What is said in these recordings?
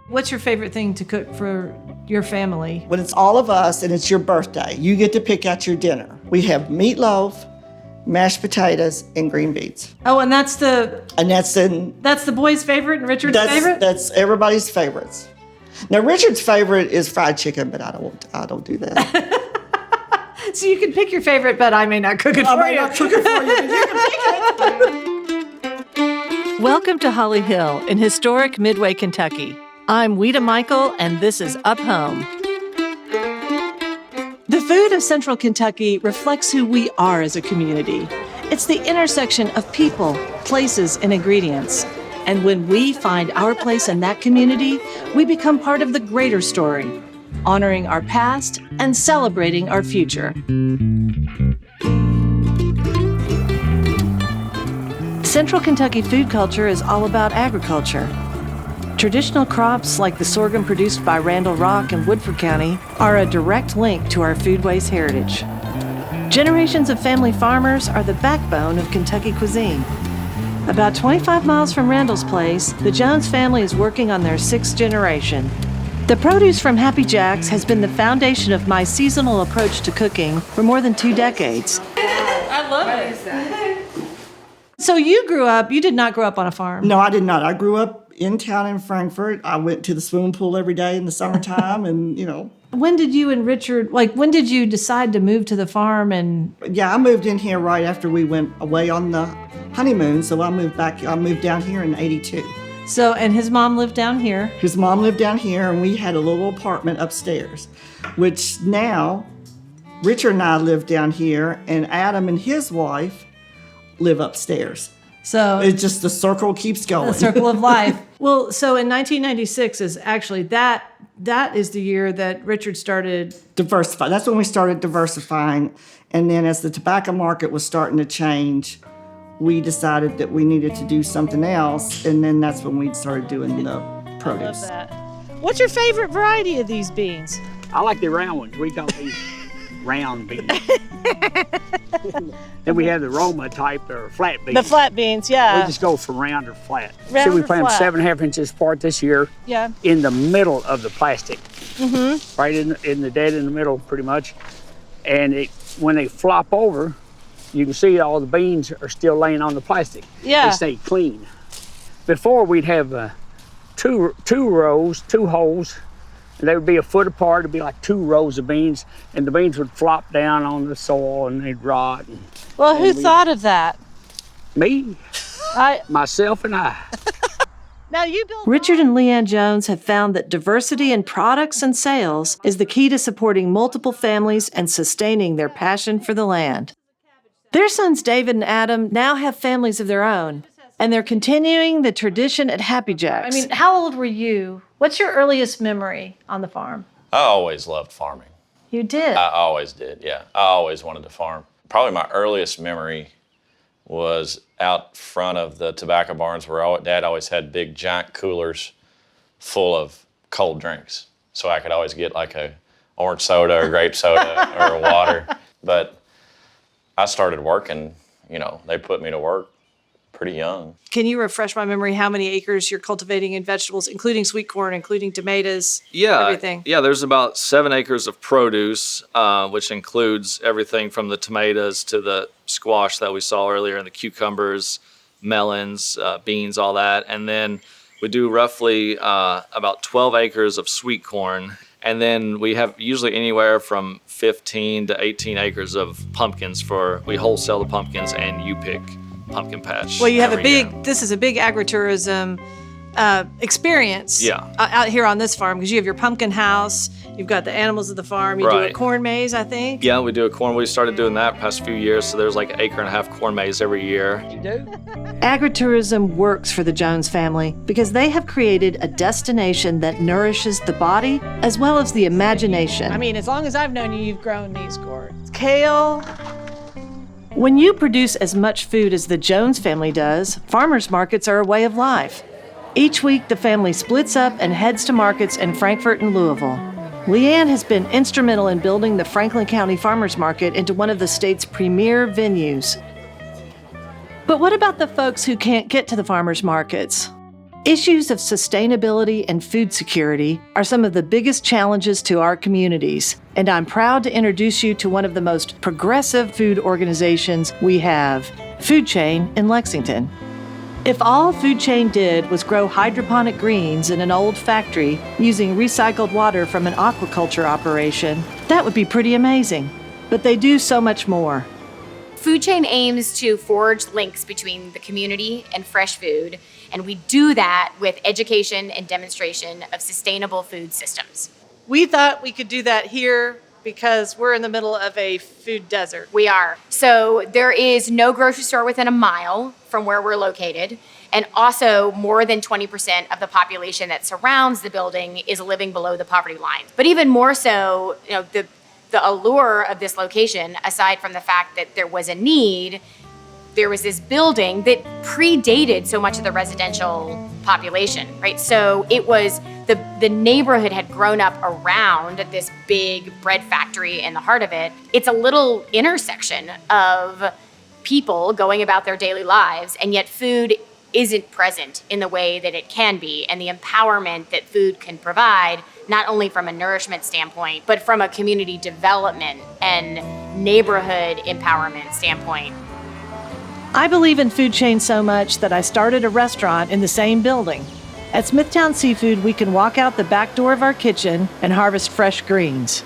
What's your favorite thing to cook for your family? When it's all of us and it's your birthday, you get to pick out your dinner. We have meatloaf, mashed potatoes, and green beans. Oh, and that's the boys' favorite and Richard's favorite? That's everybody's favorites. Now, Richard's favorite is fried chicken, but I don't do that. So you can pick your favorite, but I may not cook it for you. I may not cook it for you, but you can pick it. Welcome to Holly Hill in historic Midway, Kentucky. I'm Ouita Michel, and this is Up Home. The food of Central Kentucky reflects who we are as a community. It's the intersection of people, places, and ingredients. And when we find our place in that community, we become part of the greater story, honoring our past and celebrating our future. Central Kentucky food culture is all about agriculture. Traditional crops like the sorghum produced by Randall Rock in Woodford County are a direct link to our foodways heritage. Generations of family farmers are the backbone of Kentucky cuisine. About 25 miles from Randall's place, the Jones family is working on their sixth generation. The produce from Happy Jack's has been the foundation of my seasonal approach to cooking for more than 2 decades. I love it. What is that? So you did not grow up on a farm? No, I did not. I grew up in town in Frankfort. I went to the swimming pool every day in the summertime and, When did you and Richard, when did you decide to move to the farm? Yeah, I moved in here right after we went away on the honeymoon, so I moved down here in 82. So, and his mom lived down here? His mom lived down here, and we had a little apartment upstairs, which now Richard and I live down here, and Adam and his wife live upstairs. So it's just the circle keeps going. The circle of life. Well, so in 1996 is actually that is the year that Richard started diversifying. That's when we started diversifying. And then as the tobacco market was starting to change, we decided that we needed to do something else. And then that's when we started doing the produce. I love that. What's your favorite variety of these beans? I like the round ones. We call these round beans. Then we have the Roma type or flat beans. The flat beans, yeah. We just go from round or flat. Round we or plant flat. them 7.5 inches apart this year. Yeah. In the middle of the plastic. Mm-hmm. Right in the dead in the middle, pretty much. And when they flop over, you can see all the beans are still laying on the plastic. Yeah. They stay clean. Before we'd have two rows, 2 holes. And they would be a foot apart. It'd be like 2 rows of beans, and the beans would flop down on the soil and they'd rot. Who thought of that? Me, myself, and I. Now Richard and Leanne Jones have found that diversity in products and sales is the key to supporting multiple families and sustaining their passion for the land. Their sons David and Adam now have families of their own, and they're continuing the tradition at Happy Jack's. I mean, how old were you? What's your earliest memory on the farm? I always loved farming. You did? I always did, yeah. I always wanted to farm. Probably my earliest memory was out front of the tobacco barns where Dad always had big giant coolers full of cold drinks. So I could always get like a orange soda or grape soda or water. But I started working, they put me to work pretty young. Can you refresh my memory how many acres you're cultivating in vegetables, including sweet corn, including tomatoes, everything? Yeah, there's about 7 acres of produce, which includes everything from the tomatoes to the squash that we saw earlier, and the cucumbers, melons, beans, all that. And then we do roughly about 12 acres of sweet corn. And then we have usually anywhere from 15 to 18 acres of pumpkins we wholesale the pumpkins, and you pick pumpkin patch. Well, you have this is a big agritourism experience out here on this farm, because you have your pumpkin house, you've got the animals of the farm, you do a corn maze, I think. Yeah, we do a corn. We started doing that past few years, so there's like 1.5 acre corn maze every year. You do? Agritourism works for the Jones family because they have created a destination that nourishes the body as well as the imagination. I mean, as long as I've known you, you've grown these gourds. Kale. When you produce as much food as the Jones family does, farmers markets are a way of life. Each week, the family splits up and heads to markets in Frankfort and Louisville. Leanne has been instrumental in building the Franklin County Farmers Market into one of the state's premier venues. But what about the folks who can't get to the farmers markets? Issues of sustainability and food security are some of the biggest challenges to our communities, and I'm proud to introduce you to one of the most progressive food organizations we have, FoodChain in Lexington. If all FoodChain did was grow hydroponic greens in an old factory using recycled water from an aquaculture operation, that would be pretty amazing. But they do so much more. FoodChain aims to forge links between the community and fresh food, and we do that with education and demonstration of sustainable food systems. We thought we could do that here because we're in the middle of a food desert. We are. So there is no grocery store within a mile from where we're located, and also more than 20% of the population that surrounds the building is living below the poverty line. But even more so, the allure of this location, aside from the fact that there was a need, there was this building that predated so much of the residential population, right? So it was, the neighborhood had grown up around this big bread factory in the heart of it. It's a little intersection of people going about their daily lives, and yet food isn't present in the way that it can be, and the empowerment that food can provide, not only from a nourishment standpoint, but from a community development and neighborhood empowerment standpoint. I believe in FoodChain so much that I started a restaurant in the same building. At Smithtown Seafood, we can walk out the back door of our kitchen and harvest fresh greens.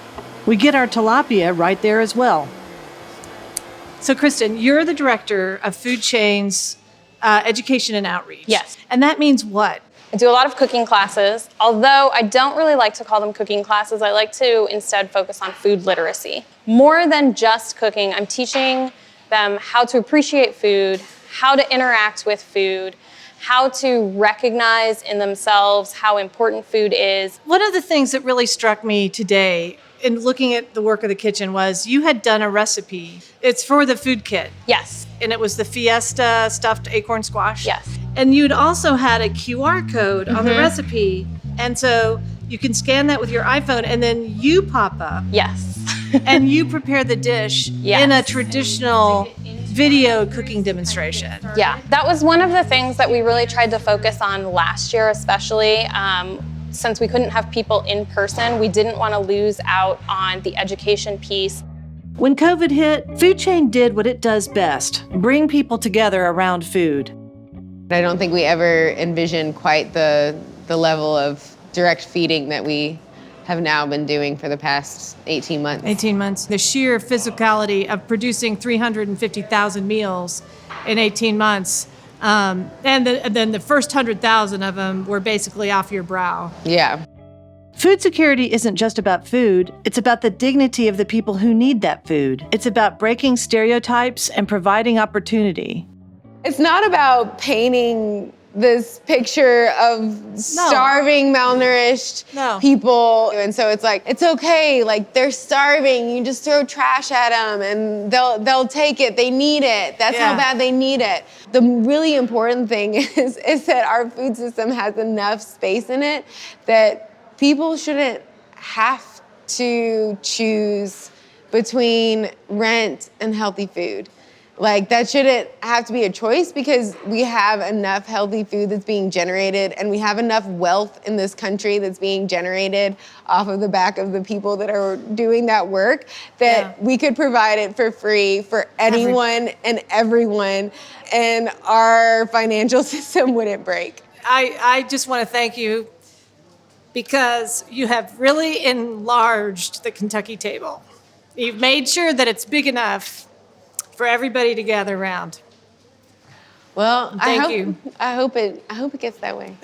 We get our tilapia right there as well. So, Kristen, you're the director of FoodChain's education and outreach. Yes. And that means what? I do a lot of cooking classes, although I don't really like to call them cooking classes. I like to instead focus on food literacy. More than just cooking, I'm teaching them how to appreciate food, how to interact with food, how to recognize in themselves how important food is. One of the things that really struck me today in looking at the work of the kitchen was you had done a recipe. It's for the food kit. Yes. And it was the Fiesta stuffed acorn squash. Yes. And you'd also had a QR code on the recipe. And so you can scan that with your iPhone and then you pop up. Yes. And you prepare the dish in a traditional video cooking demonstration. Yeah, that was one of the things that we really tried to focus on last year, especially since we couldn't have people in person. We didn't want to lose out on the education piece. When COVID hit, FoodChain did what it does best, bring people together around food. I don't think we ever envisioned quite the level of direct feeding that we have now been doing for the past 18 months. 18 months. The sheer physicality of producing 350,000 meals in 18 months. And then the first 100,000 of them were basically off your brow. Yeah. Food security isn't just about food, it's about the dignity of the people who need that food. It's about breaking stereotypes and providing opportunity. It's not about painting this picture of starving, malnourished people. And so it's like, it's okay, like they're starving, you just throw trash at them and they'll take it, they need it. That's how bad they need it. The really important thing is that our food system has enough space in it that people shouldn't have to choose between rent and healthy food. Like, that shouldn't have to be a choice because we have enough healthy food that's being generated and we have enough wealth in this country that's being generated off of the back of the people that are doing that work that we could provide it for free for anyone and everyone, and our financial system wouldn't break. I just want to thank you because you have really enlarged the Kentucky table. You've made sure that it's big enough for everybody to gather around. Well, Thank you. I hope it gets that way.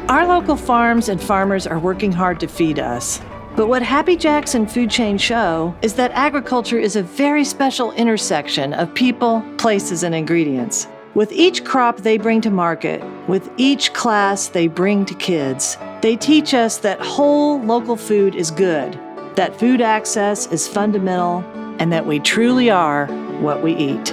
Our local farms and farmers are working hard to feed us. But what Happy Jacks and FoodChain show is that agriculture is a very special intersection of people, places, and ingredients. With each crop they bring to market, with each class they bring to kids, they teach us that whole local food is good, that food access is fundamental, and that we truly are what we eat.